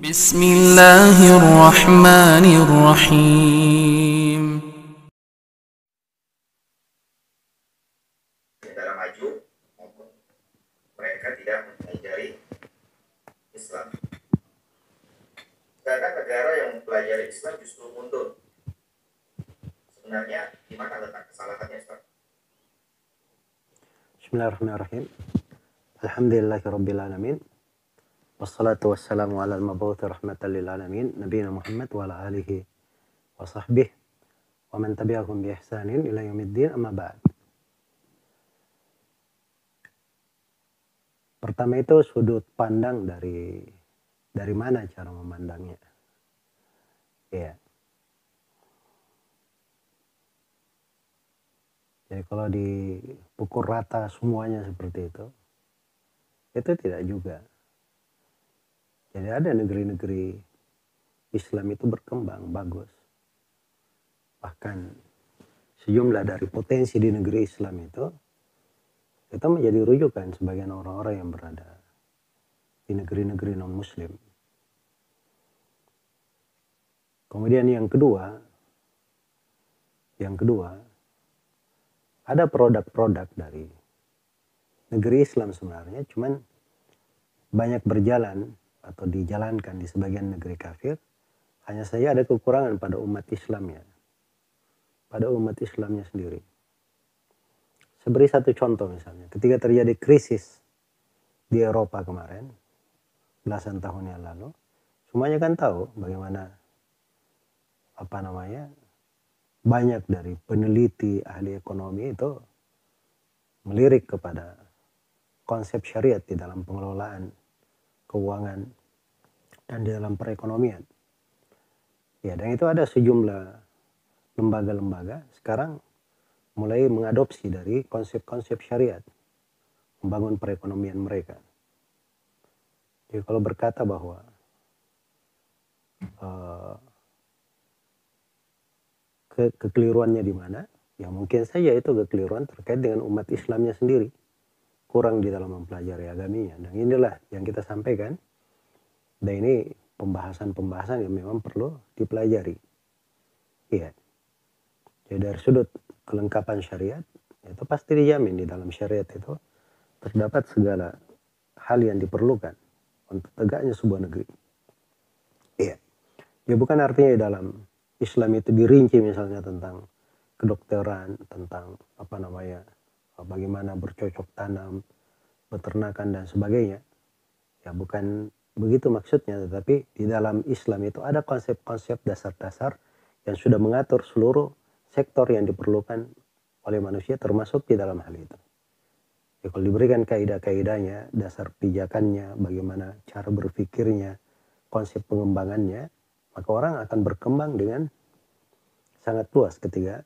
Bismillahirrahmanirrahim. Negara maju maupun mereka tidak mempelajari Islam. Sedangkan negara yang mempelajari Islam justru mundur. Sebenarnya di mana letak kesalahannya, Ustaz? Bismillahirrahmanirrahim. Alhamdulillahirabbil alamin. Wassalatu wassalamu ala al-mab'uts rahmatan lil alamin, nabiyina Muhammad wa ala alihi wa sahbihi wa man tabi'ahum bi ihsanin ila yaumiddin, amma ba'd. Pertama itu sudut pandang dari mana cara memandangnya. Ya. Jadi kalau dipukul rata semuanya seperti itu tidak juga. Jadi ada negeri-negeri Islam itu berkembang bagus. Bahkan sejumlah dari potensi di negeri Islam itu menjadi rujukan sebagian orang-orang yang berada di negeri-negeri non-Muslim. Kemudian yang kedua, ada produk-produk dari negeri Islam sebenarnya, cuman banyak berjalan atau dijalankan di sebagian negeri kafir, hanya saja ada kekurangan pada umat Islamnya, sendiri. Saya beri satu contoh misalnya, ketika terjadi krisis di Eropa kemarin, belasan tahun yang lalu, semuanya kan tahu bagaimana banyak dari peneliti ahli ekonomi itu melirik kepada konsep syariat di dalam pengelolaan keuangan dan di dalam perekonomian. Ya, dan itu ada sejumlah lembaga-lembaga sekarang mulai mengadopsi dari konsep-konsep syariat, membangun perekonomian mereka. Jadi kalau berkata bahwa kekeliruannya di mana, ya mungkin saja itu kekeliruan terkait dengan umat Islamnya sendiri, kurang di dalam mempelajari agamanya. Dan inilah yang kita sampaikan, dan ini pembahasan-pembahasan yang memang perlu dipelajari. Iya. Jadi dari sudut kelengkapan syariat, itu pasti dijamin di dalam syariat itu terdapat segala hal yang diperlukan untuk tegaknya sebuah negeri. Iya. Ya bukan artinya di dalam Islam itu dirinci misalnya tentang kedokteran, tentang bagaimana bercocok tanam, peternakan dan sebagainya. Ya bukan begitu maksudnya, tetapi di dalam Islam itu ada konsep-konsep dasar-dasar yang sudah mengatur seluruh sektor yang diperlukan oleh manusia, termasuk di dalam hal itu. Ya, kalau diberikan kaidah-kaidahnya, dasar pijakannya, bagaimana cara berpikirnya, konsep pengembangannya, maka orang akan berkembang dengan sangat luas ketika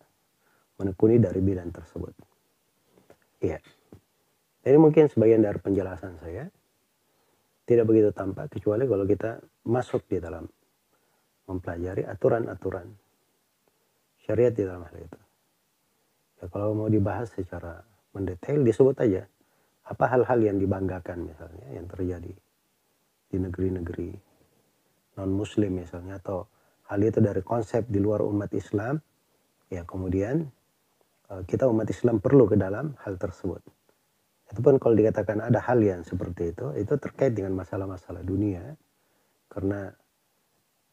menekuni dari bidang tersebut. Iya. Ini mungkin sebagian dari penjelasan saya. Tidak begitu tampak kecuali kalau kita masuk di dalam mempelajari aturan-aturan syariat di dalam hal itu. Ya, kalau mau dibahas secara mendetail, disebut aja apa hal-hal yang dibanggakan misalnya yang terjadi di negeri-negeri non-Muslim misalnya, atau hal itu dari konsep di luar umat Islam, ya kemudian kita umat Islam perlu ke dalam hal tersebut. Itu pun kalau dikatakan ada hal yang seperti itu terkait dengan masalah-masalah dunia, karena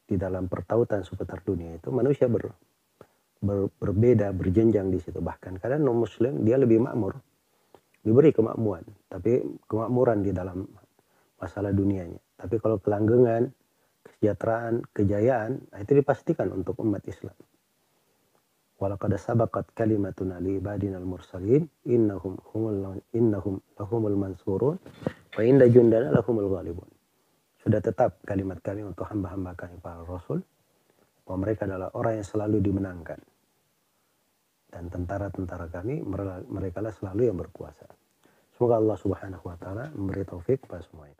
di dalam pertautan seputar dunia itu manusia berbeda, berjenjang di situ. Bahkan kadang non-Muslim dia lebih makmur, diberi kemakmuran, tapi kemakmuran di dalam masalah dunianya. Tapi kalau kelanggengan, kesejahteraan, kejayaan, itu dipastikan untuk umat Islam. Walaqad sabaqat kalimatuna li ibadinal mursalin innahum lahumul mansurun wa inna jundana lahumul ghalibun. Sudah tetap kalimat kami untuk hamba-hamba kami para rasul, bahwa mereka adalah orang yang selalu dimenangkan, dan tentara-tentara kami mereka lah selalu yang berkuasa. Semoga Allah Subhanahu wa taala memberi taufik kepada semuanya.